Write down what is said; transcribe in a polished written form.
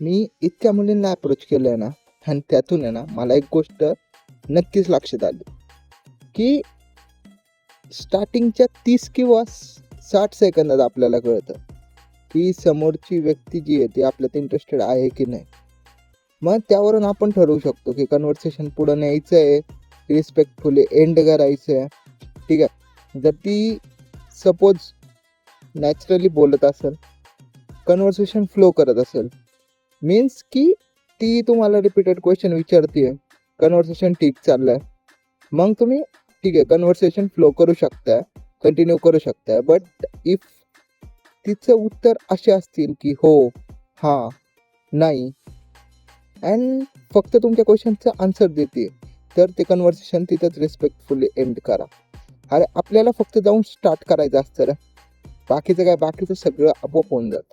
मी इतक्या मुलींना अप्रोच केलंय ना, आणि त्यातून आहे ना मला एक गोष्ट नक्कीच लक्षात आली, की स्टार्टिंगच्या 30 किंवा 60 सेकंदात आपल्याला कळतं, की समोरची व्यक्ती जी आहे ती आपल्यात इंटरेस्टेड आहे की नाही. मग त्यावरून आपण ठरवू शकतो, की कन्व्हर्सेशन पुढे न्यायचं आहे, रिस्पेक्टफुली एंड करायचं आहे. ठीक आहे. जर ती सपोज नॅचरली बोलत असेल, कन्व्हर्सेशन फ्लो करत असेल, मीन्स की ती तुम्हाला रिपीटेड क्वेश्चन विचारते, कन्व्हर्सेशन ठीक चाललंय, मग तुम्ही ठीक आहे कन्व्हर्सेशन फ्लो करू शकता, कंटिन्यू करू शकता. बट इफ तिचं उत्तर असे असतील की हो, हां, नाही, अँड फक्त तुमच्या क्वेश्चनचं आन्सर देते, तर ते कन्व्हर्सेशन तिथंच रिस्पेक्टफुली एंड करा. अरे आपल्याला फक्त जाऊन स्टार्ट करायचं असतं रे, बाकीचं काय, बाकीचं सगळं आपोआप होऊन जातं.